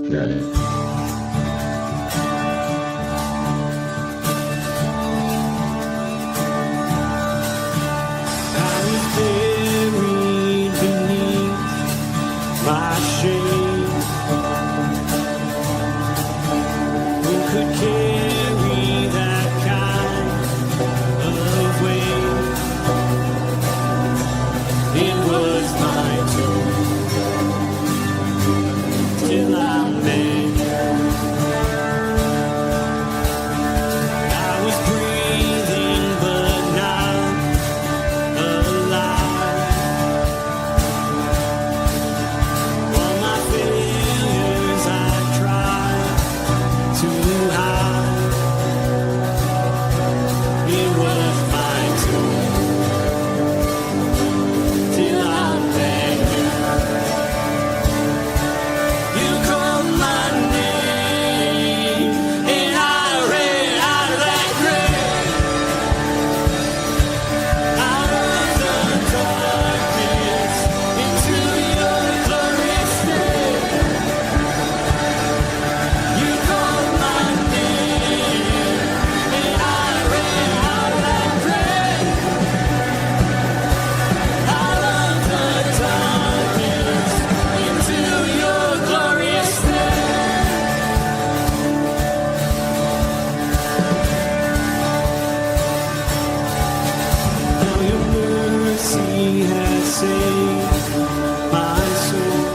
Got it. I was buried beneath my shame. Who could carry that kind of weight? It was my tomb till I met you. I was breathing but not alive. All my failures I tried to hide. It was my tomb till I met you. You called my name and I ran out of that grave, out of the darkness into your glorious day. You called my name and I ran out of that grave, out of the darkness into your glorious day. Now your mercy has saved my soul.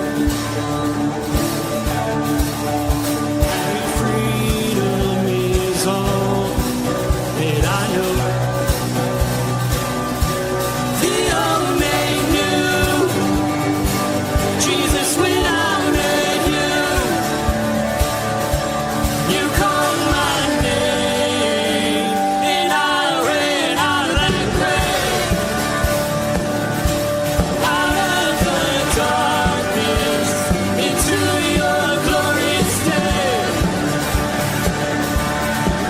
And freedom is all that I know. The old made new. Jesus, when I met you, you called my name and I ran out of that grave, out of the darkness into your glorious day.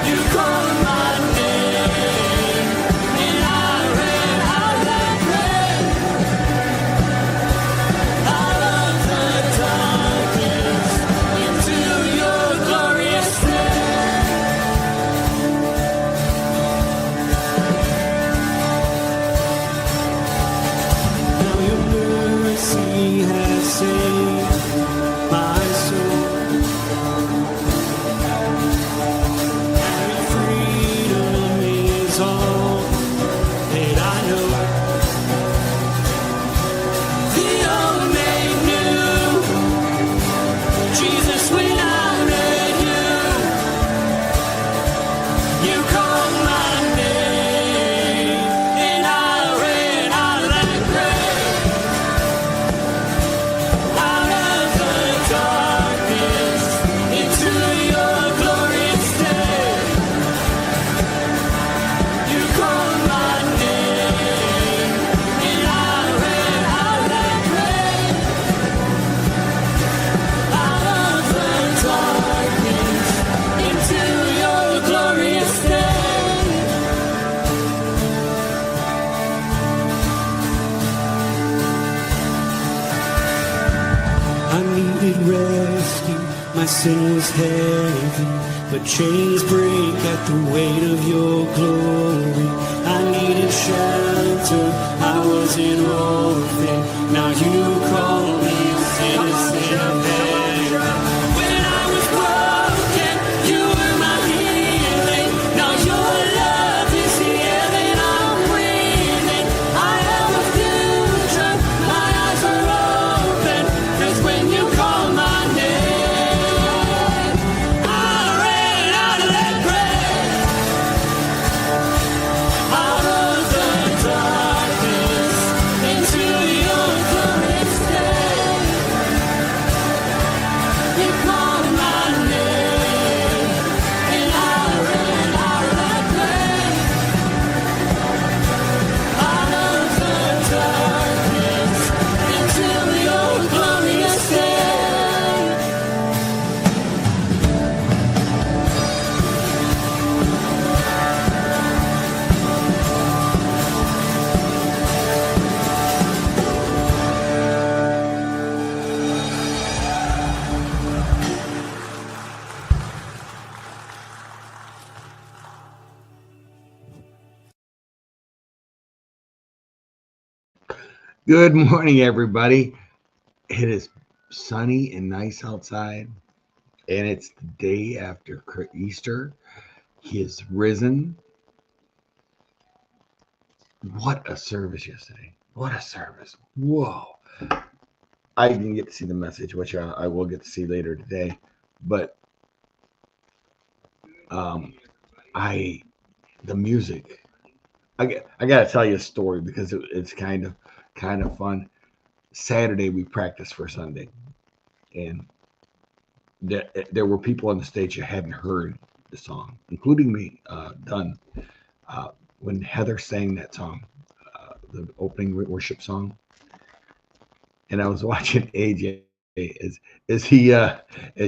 You called my name and I ran out of that grave, out of the darkness into your glorious day. Now your mercy has saved my soul. And freedom is all that I know. The old made new. Jesus, when I met you, you called my name and I ran out of that grave, out of the darkness into your glorious day. You called my name and I ran out of that grave, out of the darkness into your glorious day. I needed rescue, my sin was heavy, but chains break at the weight of your glory. I needed shelter, I was an orphan, now you call me citizen heaven. When I was broken, you were my healing, now your love is the air that I'm breathing. I have a future, my eyes are open, 'cause when you call my name, I ran out of that grave, out of the darkness into your glorious day. Good morning, everybody. It is sunny and nice outside, and it's the day after Easter. He is risen. What a service yesterday. What a service. Whoa. I didn't get to see the message, which I will get to see later today. But um, I, the music, I got to tell you a story because it's kind of fun. Saturday, we practiced for Sunday, and there were people on the stage that hadn't heard the song, including me, Dunn. Uh, when Heather sang that song, the opening worship song, and I was watching AJ as as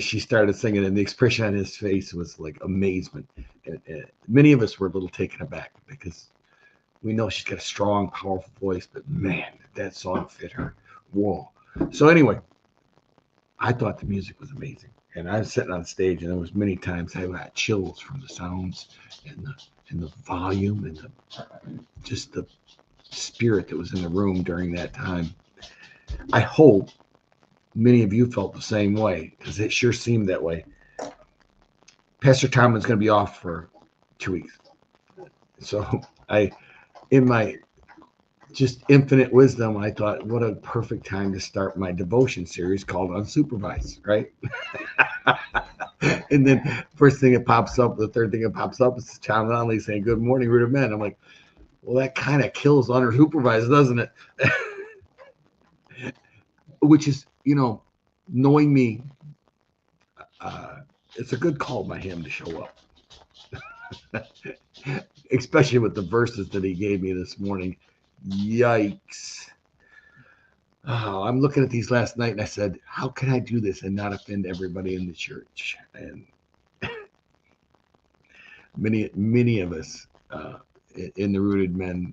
she started singing, and the expression on his face was like amazement. And many of us were a little taken aback because we know she's got a strong, powerful voice, but man, that song fit her. Whoa! So anyway, I thought the music was amazing. And I was sitting on stage, and there was many times I got chills from the sounds and the volume and just the spirit that was in the room during that time. I hope many of you felt the same way because it sure seemed that way. Pastor Tomlin's going to be off for 2 weeks, so I, in my just infinite wisdom, I thought, what a perfect time to start my devotion series called Unsupervised, right? And then first thing that pops up, the third thing that pops up is Tom Donnelly saying, "Good morning, root of men." I'm like, well, that kind of kills unsupervised, doesn't it? Which is, knowing me, uh, it's a good call by him to show up, especially with the verses that he gave me this morning. Yikes. Oh, I'm looking at these last night and I said, how can I do this and not offend everybody in the church? And many of us in the rooted men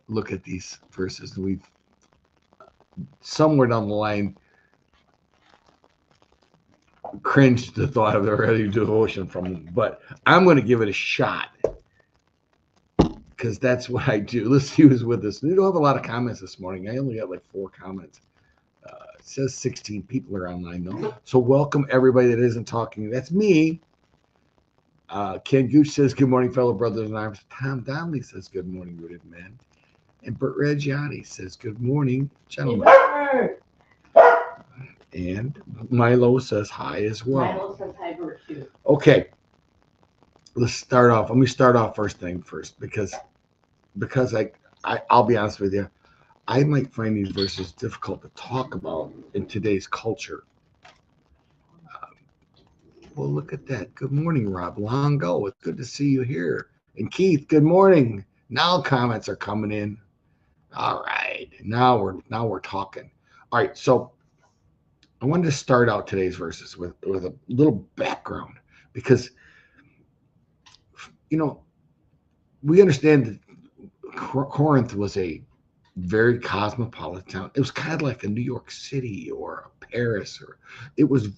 look at these verses and we've somewhere down the line cringed the thought of the ready devotion from them. But I'm going to give it a shot because that's what I do. Let's see who's with us. We don't have a lot of comments this morning. I only got like 4 comments. It says 16 people are online though. So welcome everybody that isn't talking. That's me. Ken Gooch says, good morning, fellow brothers in arms. Tom Donnelly says, good morning, rooted men. And Bert Reggiani says, good morning, gentlemen. And Milo says hi as well. Milo says hi, Bert, too. Okay, let's start off. Let me start off first thing first because I'll be honest with you, I might find these verses difficult to talk about in today's culture. Well, look at that. Good morning, Rob Longo. It's good to see you here. And Keith, good morning. Now comments are coming in. All right. Now we're talking. All right, so I wanted to start out today's verses with a little background because you know we understand that Corinth was a very cosmopolitan town. It was kind of like a New York City or a Paris, or it was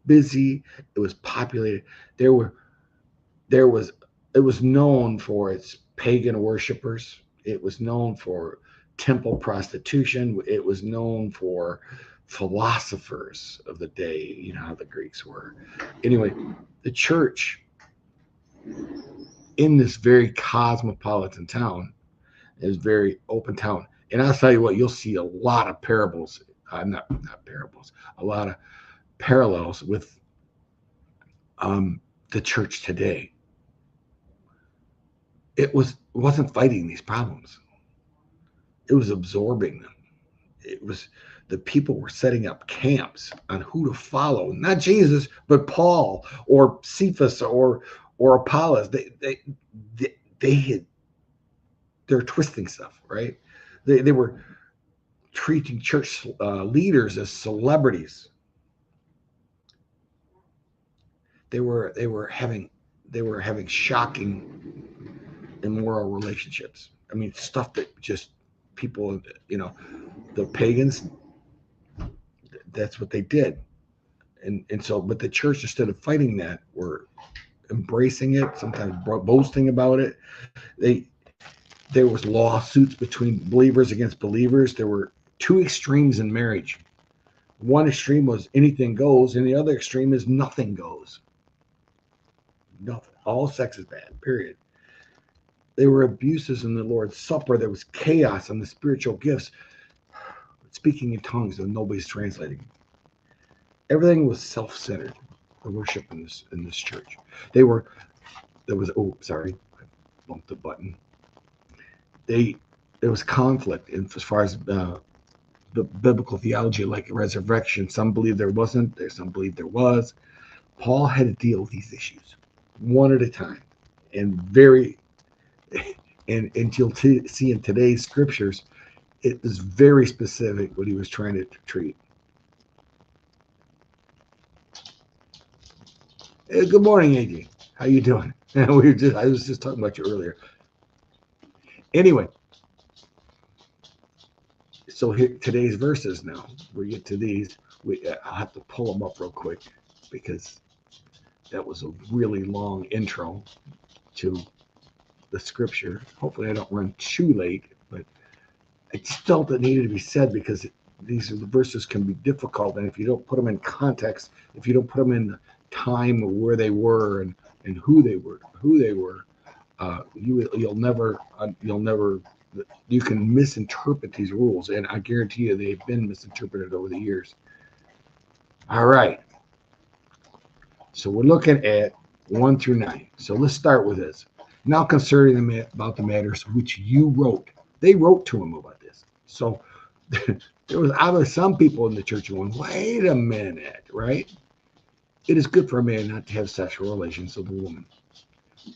busy. It was populated. There were there was it was known for its pagan worshippers. It was known for temple prostitution. It was known for philosophers of the day. You know how the Greeks were. Anyway, the church in this very cosmopolitan town is very open town. And I'll tell you what, you'll see a lot of parables, not parables, a lot of parallels with the church today. It wasn't fighting these problems. It was absorbing them. It was the people were setting up camps on who to follow, not Jesus, but Paul or Cephas or Apollos. They, they had they're twisting stuff, right? They were treating church leaders as celebrities. They were having shocking immoral relationships. I mean, stuff that just people, you know, the pagans. That's what they did, and so, but the church, instead of fighting that, were embracing it, sometimes boasting about it. They There was lawsuits between believers against believers. There were two extremes in marriage. One extreme was anything goes, and the other extreme is nothing goes. Nothing. All sex is bad, period. There were abuses in the Lord's Supper. There was chaos in the spiritual gifts, speaking in tongues that nobody's translating. Everything was self-centered. The worship in this church. They were there was sorry, I bumped the button. There was conflict in, as far as the biblical theology, like resurrection. Some believe there wasn't. Some believe there was. Paul had to deal with these issues one at a time, and and you'll see in today's scriptures, it is very specific what he was trying to treat. Hey, good morning, AJ. How you doing? I was just talking about you earlier. Anyway, so here today's verses now. We get to these. I'll have to pull them up real quick because that was a really long intro to the scripture. Hopefully I don't run too late, but I just felt it needed to be said because these are the verses can be difficult, and if you don't put them in context, if you don't put them in the time of where they were and who they were, you'll never you can misinterpret these rules, and I guarantee you they've been misinterpreted over the years. All right, so we're looking at 1 through 9. So let's start with this. Now concerning about the matters which you wrote. They wrote to him about this. So there was obviously some people in the church going, wait a minute, right? It is good for a man not to have sexual relations with a woman.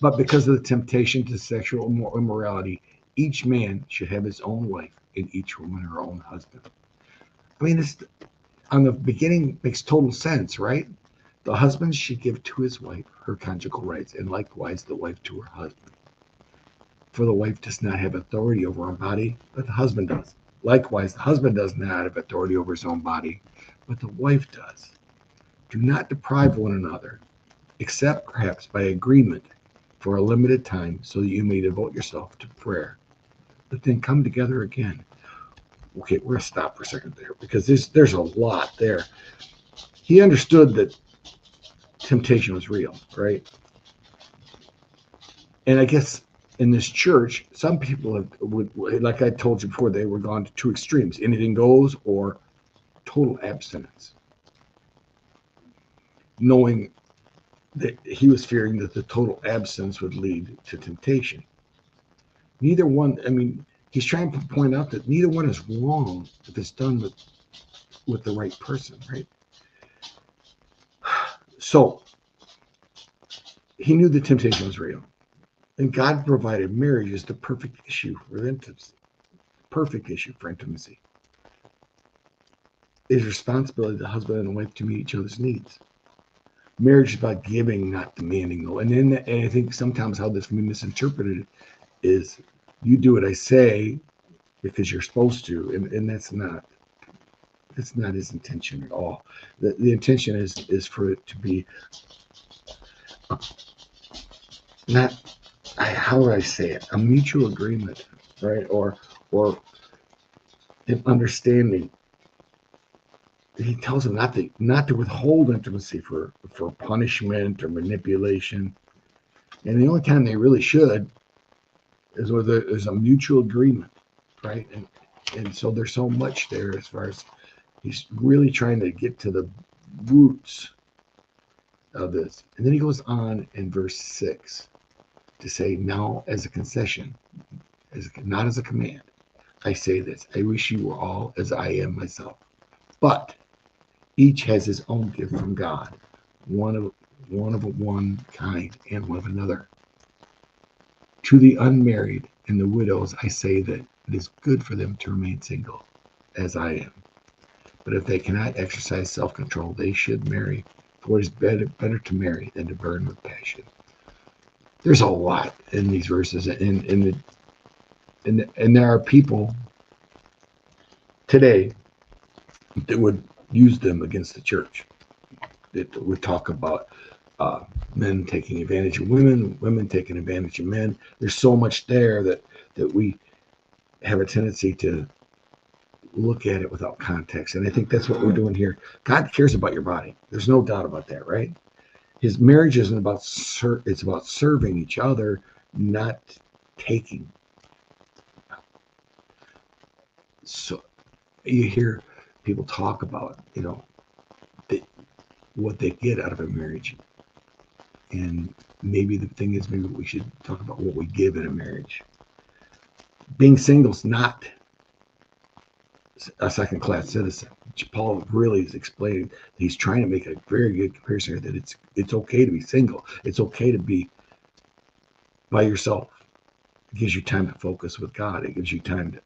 But because of the temptation to sexual immorality, each man should have his own wife and each woman her own husband. I mean, this on the beginning makes total sense, right? The husband should give to his wife her conjugal rights, and likewise the wife to her husband. For the wife does not have authority over her body, but the husband does. Likewise, the husband does not have authority over his own body, but the wife does. Do not deprive one another, except perhaps by agreement for a limited time, so that you may devote yourself to prayer. But then come together again. Okay, we're going to stop for a second there because there's a lot there. He understood that temptation was real, right? And I guess in this church, some people would, like I told you before, they were gone to two extremes: anything goes or total abstinence. Knowing that he was fearing that the total abstinence would lead to temptation. Neither one, I mean, he's trying to point out that neither one is wrong if it's done with the right person, right? So he knew the temptation was real. And God provided marriage as the perfect issue for intimacy. Perfect issue for intimacy. It is responsibility of the husband and wife to meet each other's needs. Marriage is about giving, not demanding, though. And I think sometimes how this can be misinterpreted is you do what I say because you're supposed to, and that's not his intention at all. The intention is for it to be not, how would I say it, a mutual agreement, right? Or an understanding. He tells them not to withhold intimacy for punishment or manipulation. And the only time they really should is where there's a mutual agreement, right? And so there's so much there as far as he's really trying to get to the roots of this. And then he goes on in verse 6 to say, now as a concession, not as a command, I say this: I wish you were all as I am myself. But each has his own gift from God, one of one kind and one of another. To the unmarried and the widows, I say that it is good for them to remain single, as I am. But if they cannot exercise self-control, they should marry, for it is better to marry than to burn with passion. There's a lot in these verses, and there are people today that would use them against the church. That would talk about men taking advantage of women, women taking advantage of men. There's so much there that we have a tendency to look at it without context. And I think that's what we're doing here. God cares about your body. There's no doubt about that, right? His marriage isn't about it's about serving each other, not taking. So you hear people talk about, what they get out of a marriage. And maybe the thing is, maybe we should talk about what we give in a marriage. Being single is not a second class citizen. Paul really is explaining, he's trying to make a very good comparison here, that it's okay to be single. It's okay to be by yourself. It gives you time to focus with God. It gives you time to,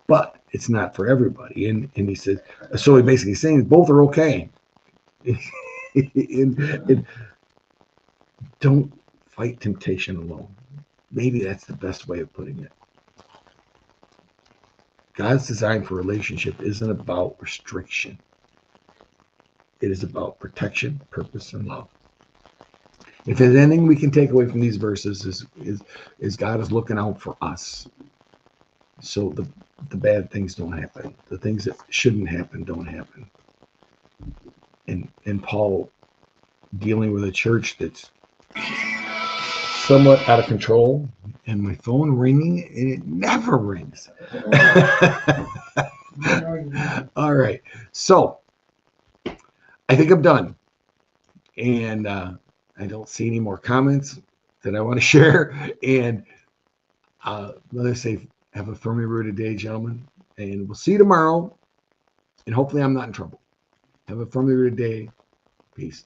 but it's not for everybody. And he says, so he basically saying both are okay. and don't fight temptation alone. Maybe that's the best way of putting it. God's design for relationship isn't about restriction. It is about protection, purpose, and love. If there's anything we can take away from these verses is God is looking out for us. So the bad things don't happen. The things that shouldn't happen don't happen. And Paul dealing with a church that's somewhat out of control, and my phone ringing, and it never rings. All right. So I think I'm done. And I don't see any more comments that I want to share. And let us say, have a firmly rooted day, gentlemen. And we'll see you tomorrow. And hopefully I'm not in trouble. Have a firmly rooted day. Peace.